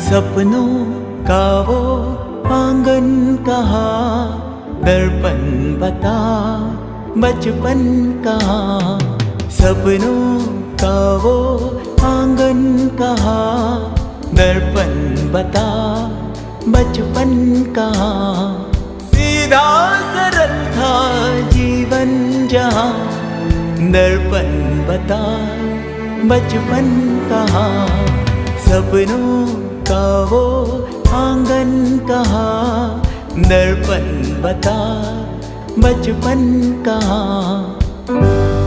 सपनों का वो आंगन कहाँ, दर्पण बता बचपन कहाँ। सपनों का वो आंगन कहाँ, दर्पण बता बचपन कहाँ। सीधा सरल था जीवन जहाँ, दर्पण बता बचपन कहाँ। सपनों का वो आंगन कहाँ, दर्पण बता बचपन कहाँ।